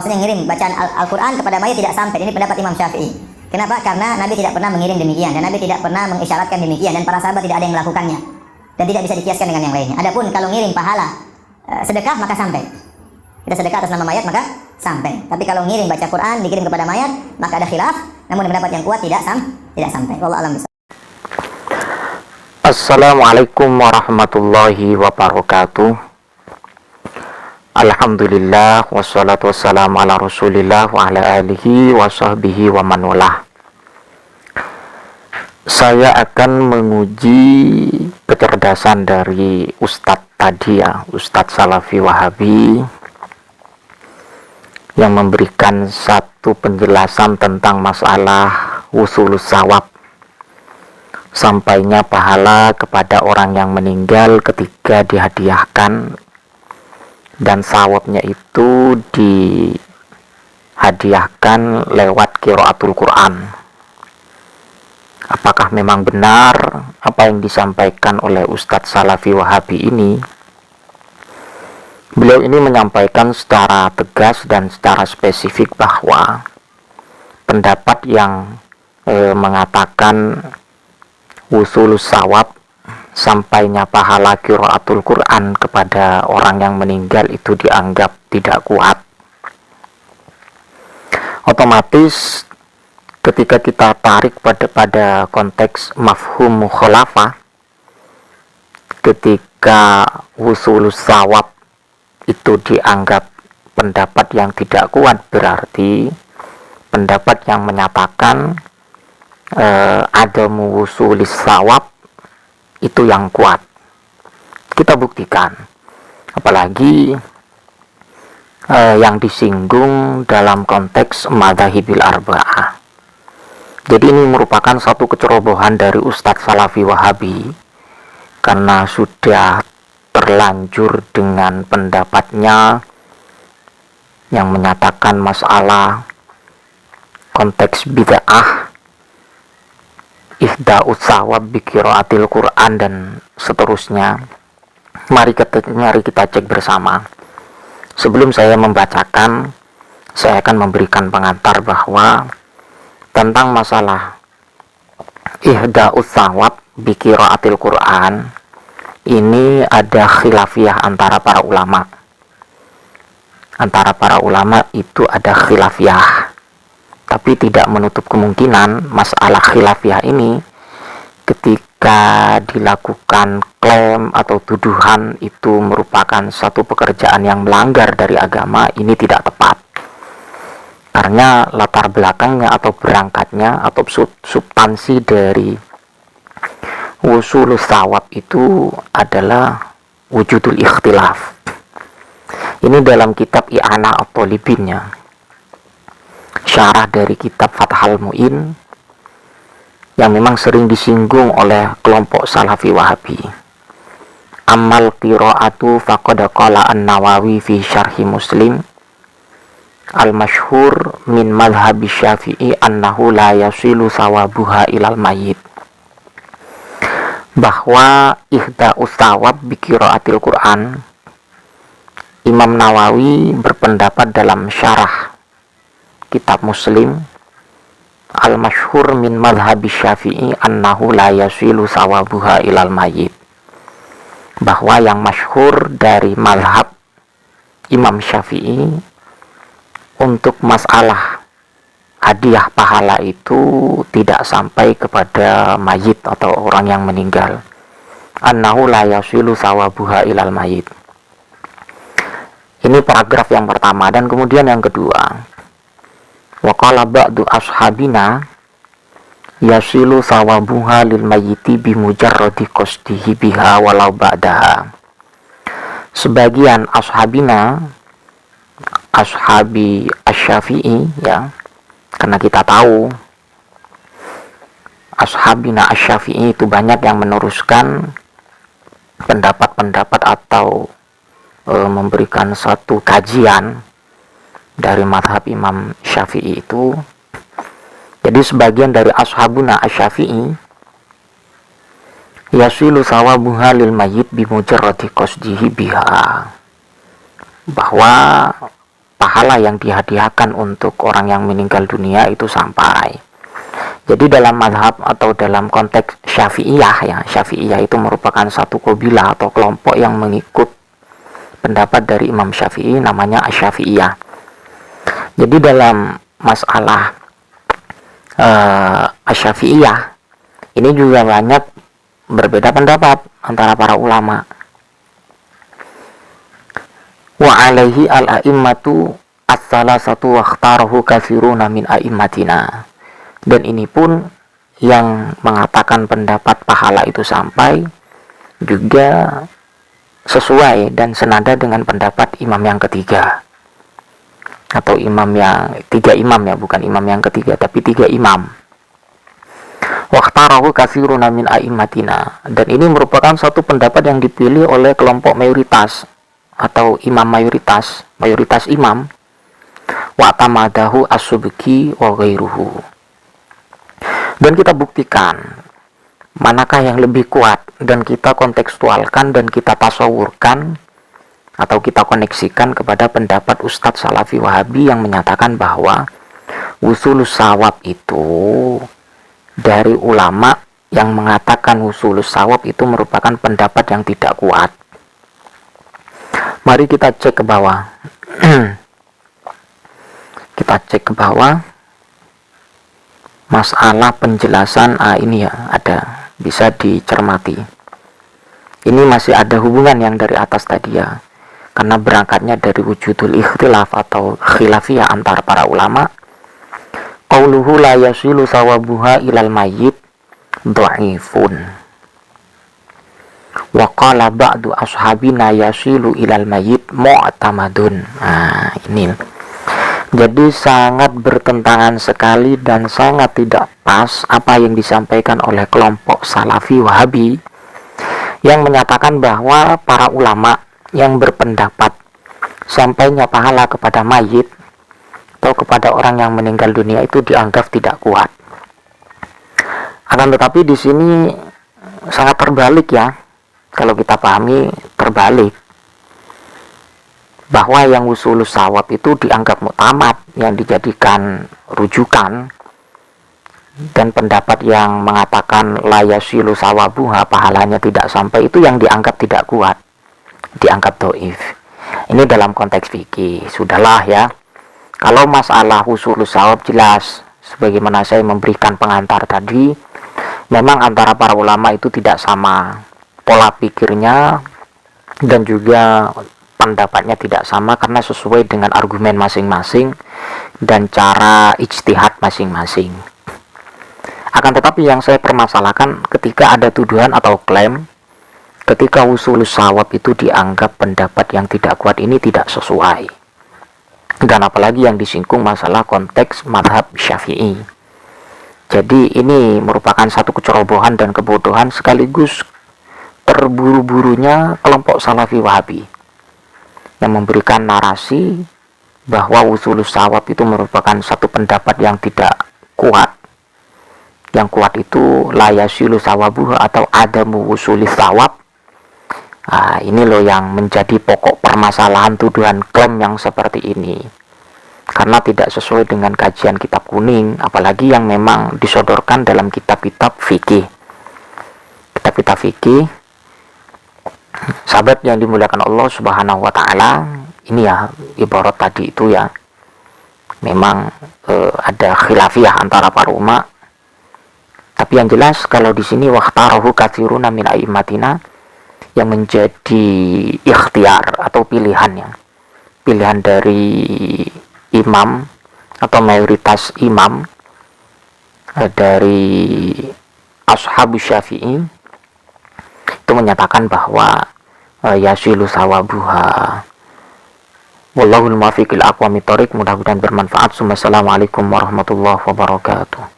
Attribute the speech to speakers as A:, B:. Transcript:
A: bahwasanya ngirim bacaan Al-Quran kepada mayit tidak sampai. Ini pendapat Imam Syafi'i. Kenapa? Karena Nabi tidak pernah mengirim demikian, dan Nabi tidak pernah mengisyaratkan demikian, dan para sahabat tidak ada yang melakukannya, dan tidak bisa dikiaskan dengan yang lainnya. Adapun kalau ngirim pahala sedekah maka sampai. Kita sedekah atas nama mayat maka sampai. Tapi kalau ngirim baca Quran dikirim kepada mayat maka ada khilaf. Namun pendapat yang kuat tidak sampai. Wallahu a'lam bishawab.
B: Assalamualaikum warahmatullahi wabarakatuh. Alhamdulillah wassalatu wassalamu ala rasulillah wa ala alihi wa sahbihi wa man walah. Saya akan menguji kecerdasan dari Ustadz tadi ya, Ustadz Salafi Wahabi, yang memberikan satu penjelasan tentang masalah wusulus sawab, sampainya pahala kepada orang yang meninggal ketika dihadiahkan, dan sawabnya itu dihadiahkan lewat qiraatul Quran. Apakah memang benar apa yang disampaikan oleh Ustadz Salafi Wahabi ini? Beliau ini menyampaikan secara tegas dan secara spesifik bahwa pendapat yang mengatakan wusulus sawab, sampainya pahala qiraatul Quran kepada orang yang meninggal itu dianggap tidak kuat. Otomatis ketika kita tarik pada konteks mafhum mukhalafah, ketika wusulus sawab itu dianggap pendapat yang tidak kuat, berarti pendapat yang menyatakan ada wusulis sawab itu yang kuat. Kita buktikan, apalagi yang disinggung dalam konteks madhahibil arba'ah. Jadi ini merupakan satu kecerobohan dari Ustadz Salafi Wahabi, karena sudah terlanjur dengan pendapatnya yang menyatakan masalah konteks bid'ah, ihda'us sawab bi qiraatil Quran, dan seterusnya. Mari kita cek bersama. Sebelum saya membacakan, saya akan memberikan pengantar bahwa tentang masalah ihda'us sawab bi qiraatil Quran ini ada khilafiyah antara para ulama. Antara para ulama itu ada khilafiyah. Tapi tidak menutup kemungkinan masalah khilafiyah ini ketika dilakukan klaim atau tuduhan itu merupakan satu pekerjaan yang melanggar dari agama, ini tidak tepat. Karena latar belakangnya atau berangkatnya atau substansi dari wusulus sawab itu adalah wujudul ikhtilaf. Ini dalam kitab I'anah at-Talibinnya, syarah dari kitab Fathul Mu'in, yang memang sering disinggung oleh kelompok Salafi Wahabi. Amal qiraatu faqad qala an-Nawawi fi syarhi Muslim al-masyhur min madhhabi Syafi'i annahu la yasilu sawabuha ilal mayyit. Bahwa ihda'us sawab bi qiraatil Quran, Imam Nawawi berpendapat dalam syarah kitab Muslim al-masyhur min madhhabi Syafi'i annahu la yasilu sawabuha ilal mayyit, bahwa yang masyhur dari mazhab Imam Syafi'i untuk masalah hadiah pahala itu tidak sampai kepada mayit atau orang yang meninggal. Annahu la yasilu sawabuha ilal mayit. Ini paragraf yang pertama. Dan kemudian yang kedua, wa qala ba'du ashabina yasilu sawabuha lil mayyiti bi mujarradi qasdihi biha walau ba'daha. Sebagian ashabina, ashabi asy-Syafi'i ya, karena kita tahu ashabina asy-Syafi'i itu banyak yang meneruskan pendapat-pendapat atau memberikan satu kajian dari mazhab Imam Syafi'i itu. Jadi sebagian dari ashabuna asy-Syafi'i yasilu sawabuha lil mayyit bi mujarradi qasdihi biha, bahwa pahala yang dihadiahkan untuk orang yang meninggal dunia itu sampai. Jadi dalam mazhab atau dalam konteks Syafi'iyah ya, Syafi'iyah itu merupakan satu qabilah atau kelompok yang mengikut pendapat dari Imam Syafi'i, namanya Asy-Syafi'iyah. Jadi dalam masalah Asy-Syafi'iyah ini juga banyak berbeda pendapat antara para ulama. Wa alaihi al-a'immatu as-salasatu wa ikhtarahu katsiruna min a'immatina. Dan ini pun yang mengatakan pendapat pahala itu sampai juga sesuai dan senada dengan pendapat imam yang ketiga, atau imam yang tiga imam ya, bukan imam yang ketiga tapi tiga imam. Waqtarahu katsiruna min a'immatina, dan ini merupakan satu pendapat yang dipilih oleh kelompok mayoritas atau imam mayoritas imam. Wa tamadahu as-subki wa ghairuhu. Dan kita buktikan manakah yang lebih kuat, dan kita kontekstualkan dan kita tasawurkan atau kita koneksikan kepada pendapat Ustadz Salafi Wahabi yang menyatakan bahwa Wusulus Shawab itu, dari ulama yang mengatakan Wusulus Shawab itu merupakan pendapat yang tidak kuat. Mari kita cek ke bawah. Kita cek ke bawah masalah penjelasan ini ya, ada, bisa dicermati. Ini masih ada hubungan yang dari atas tadi ya, karena berangkatnya dari wujudul ikhtilaf atau khilafiyah antara para ulama. Qauluhu la yasilu sawabuha ilal mayyit dha'ifun. Wa qala ba'du ashabina yasilu ilal mayyit mu'tamadun. Nah, ini. Jadi sangat bertentangan sekali dan sangat tidak pas apa yang disampaikan oleh kelompok Salafi Wahabi yang menyatakan bahwa para ulama yang berpendapat sampainya pahala kepada mayit atau kepada orang yang meninggal dunia itu dianggap tidak kuat. Akan tetapi di sini sangat terbalik ya, kalau kita pahami terbalik, bahwa yang Wusulus Shawab itu dianggap muktamad, yang dijadikan rujukan, dan pendapat yang mengatakan la yasilu sawabuha, pahalanya tidak sampai, itu yang dianggap tidak kuat, dianggap dhaif. Ini dalam konteks fikih. Sudahlah ya, kalau masalah Wusulus Shawab jelas, sebagaimana saya memberikan pengantar tadi, memang antara para ulama itu tidak sama pola pikirnya, dan juga pendapatnya tidak sama karena sesuai dengan argumen masing-masing dan cara ijtihad masing-masing. Akan tetapi yang saya permasalahkan ketika ada tuduhan atau klaim ketika Wusulus Shawab itu dianggap pendapat yang tidak kuat, ini tidak sesuai. Dan apalagi yang disinggung masalah konteks mazhab Syafi'i. Jadi ini merupakan satu kecerobohan dan kebodohan sekaligus terburu-burunya kelompok Salafi Wahabi yang memberikan narasi bahwa Wusulus Shawab itu merupakan satu pendapat yang tidak kuat. Yang kuat itu la yasilu sawabuh atau adamu wusulis shawab. Nah, ini loh yang menjadi pokok permasalahan tuduhan klaim yang seperti ini, karena tidak sesuai dengan kajian kitab kuning, apalagi yang memang disodorkan dalam kitab-kitab fikih. Kitab-kitab fikih, sahabat yang dimuliakan Allah Subhanahu wa taala, ini ya ibarat tadi itu ya, memang ada khilafiyah antara para ulama. Tapi yang jelas kalau di sini waqtarahu katsiruna min a'immatina, yang menjadi ikhtiar atau pilihannya, pilihan dari imam atau mayoritas imam dari ashabus Syafi'i itu menyatakan bahwa yasilu sawabuha. Wallahul muwaffiq ila aqwamit thoriq. Mudah-mudahan bermanfaat. Assalamualaikum warahmatullahi wabarakatuh.